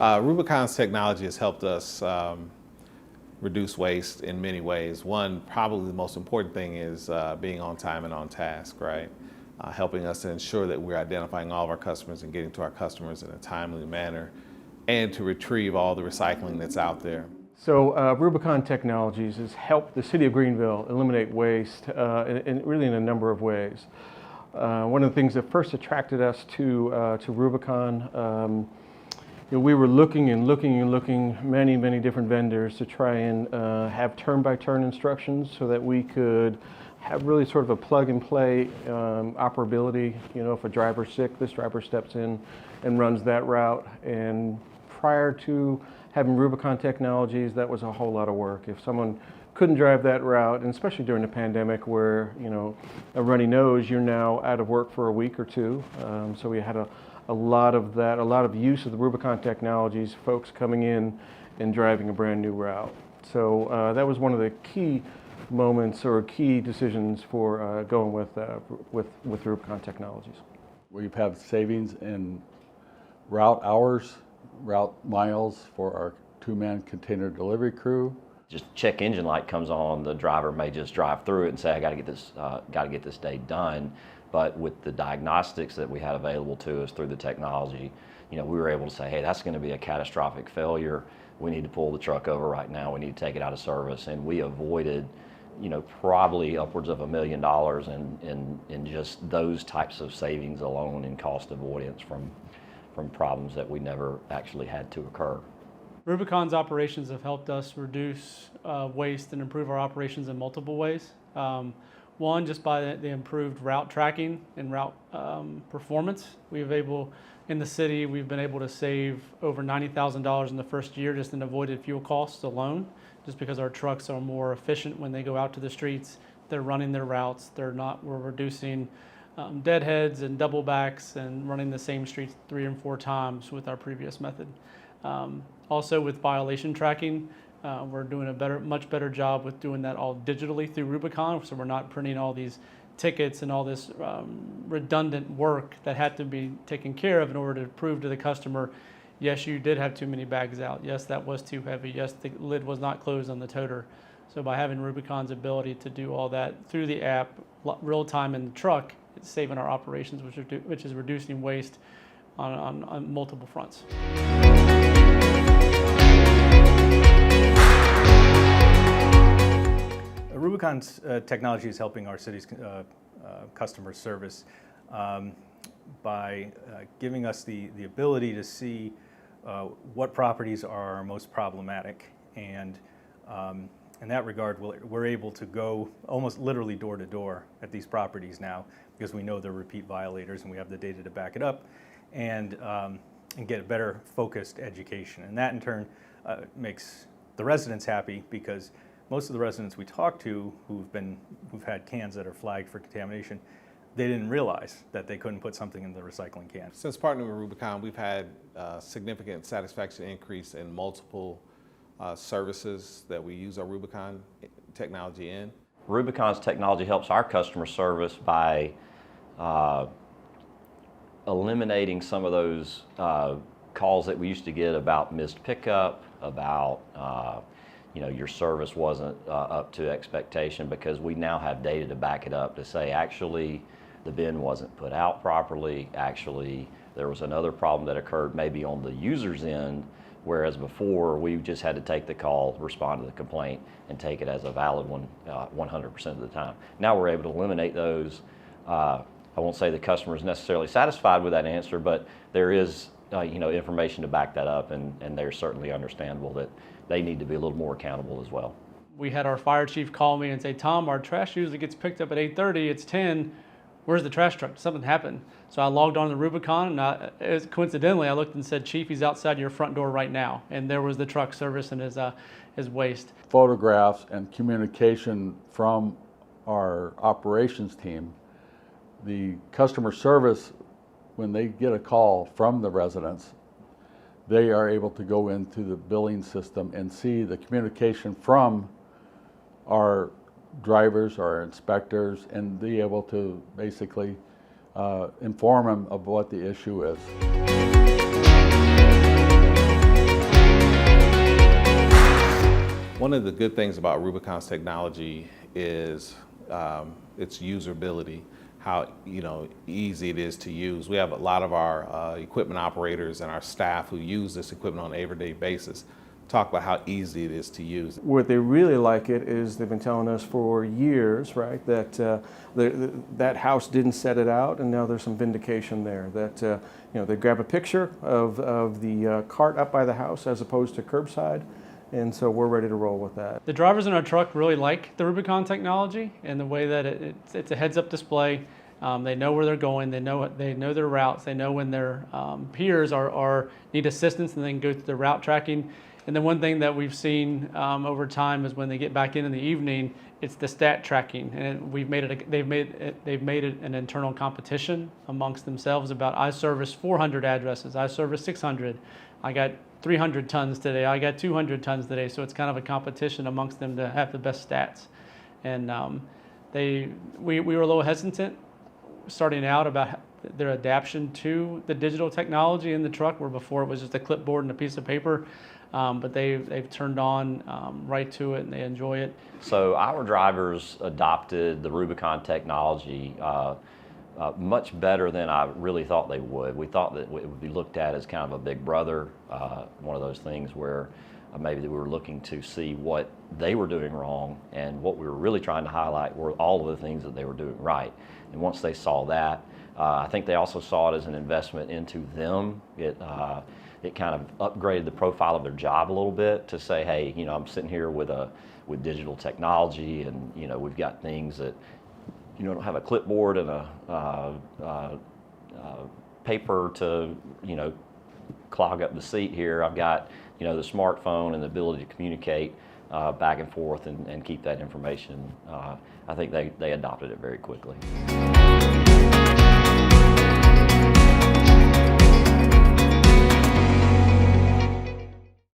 Rubicon's technology has helped us reduce waste in many ways. One, probably the most important thing is being on time and on task, right? Helping us to ensure that we're identifying all of our customers and getting to our customers in a timely manner, and to retrieve all the recycling that's out there. So Rubicon Technologies has helped the City of Greenville eliminate waste really in a number of ways. One of the things that first attracted us to Rubicon, we were looking many different vendors to try and have turn-by-turn instructions so that we could have really sort of a plug-and-play operability. If a driver's sick, this driver steps in and runs that route. And prior to having Rubicon Technologies, that was a whole lot of work. If someone couldn't drive that route, and especially during the pandemic where, a runny nose, you're now out of work for a week or two. So we had a lot of that, a lot of use of the Rubicon Technologies, folks coming in and driving a brand new route. So that was one of the key moments or key decisions for going with Rubicon Technologies. We've had savings in route hours, route miles for our two-man container delivery crew. Just check engine light comes on, the driver may just drive through it and say, I got to get this day done. But with the diagnostics that we had available to us through the technology, we were able to say, hey, that's going to be a catastrophic failure. We need to pull the truck over right now. We need to take it out of service. And we avoided, probably upwards of $1 million in just those types of savings alone in cost avoidance from problems that we never actually had to occur. Rubicon's operations have helped us reduce waste and improve our operations in multiple ways. One, just by the improved route tracking and route performance. In the city, we've been able to save over $90,000 in the first year just in avoided fuel costs alone, just because our trucks are more efficient when they go out to the streets. They're running their routes. We're reducing deadheads and double backs and running the same streets 3 and 4 times with our previous method. Also with violation tracking, we're doing a much better job with doing that all digitally through Rubicon, so we're not printing all these tickets and all this redundant work that had to be taken care of in order to prove to the customer, yes, you did have too many bags out. Yes, that was too heavy. Yes, the lid was not closed on the toter. So by having Rubicon's ability to do all that through the app, real time in the truck, it's saving our operations, which is reducing waste on multiple fronts. Rubicon's technology is helping our city's customer service by giving us the ability to see what properties are most problematic, and in that regard, we're able to go almost literally door to door at these properties now because we know they're repeat violators and we have the data to back it up, and get a better focused education. And that in turn makes the residents happy, because most of the residents we talk to who've had cans that are flagged for contamination, they didn't realize that they couldn't put something in the recycling can. Since partnering with Rubicon, we've had significant satisfaction increase in multiple services that we use our Rubicon technology in. Rubicon's technology helps our customer service by eliminating some of those calls that we used to get about missed pickup, about your service wasn't up to expectation, because we now have data to back it up to say, actually, the bin wasn't put out properly. Actually, there was another problem that occurred maybe on the user's end, whereas before we just had to take the call, respond to the complaint, and take it as a valid one 100% of the time. Now we're able to eliminate those. I won't say the customer is necessarily satisfied with that answer, but there is information to back that up, and they're certainly understandable that they need to be a little more accountable as well. We had our fire chief call me and say, Tom, our trash usually gets picked up at 8:30, it's 10, where's the trash truck? Something happened. So I logged on to Rubicon, and coincidentally I looked and said, Chief, he's outside your front door right now. And there was the truck service and his waste. Photographs and communication from our operations team, the customer service, when they get a call from the residents, they are able to go into the billing system and see the communication from our drivers, our inspectors, and be able to basically inform them of what the issue is. One of the good things about Rubicon's technology is its usability, how easy it is to use. We have a lot of our equipment operators and our staff who use this equipment on an everyday basis talk about how easy it is to use. What they really like it is they've been telling us for years, right, that that house didn't set it out, and now there's some vindication there. That they grab a picture of the cart up by the house as opposed to curbside, and so we're ready to roll with that. The drivers in our truck really like the Rubicon technology and the way that it's a heads-up display. They know where they're going. They know their routes. They know when their peers need assistance, and they can go through the route tracking. And the one thing that we've seen over time is when they get back in the evening, it's the stat tracking, and they've made it an internal competition amongst themselves about, I serviced 400 addresses, I serviced 600, I got 300 tons today, I got 200 tons today. So it's kind of a competition amongst them to have the best stats. And we were a little hesitant starting out about their adaptation to the digital technology in the truck, where before it was just a clipboard and a piece of paper. But they've turned on right to it, and they enjoy it. So our drivers adopted the Rubicon technology much better than I really thought they would. We thought that it would be looked at as kind of a big brother, one of those things where maybe we were looking to see what they were doing wrong, and what we were really trying to highlight were all of the things that they were doing right. And once they saw that, I think they also saw it as an investment into them. It kind of upgraded the profile of their job a little bit to say, hey, I'm sitting here with digital technology, and we've got things that don't have a clipboard and a paper to clog up the seat here. I've got the smartphone and the ability to communicate back and forth and keep that information. I think they adopted it very quickly.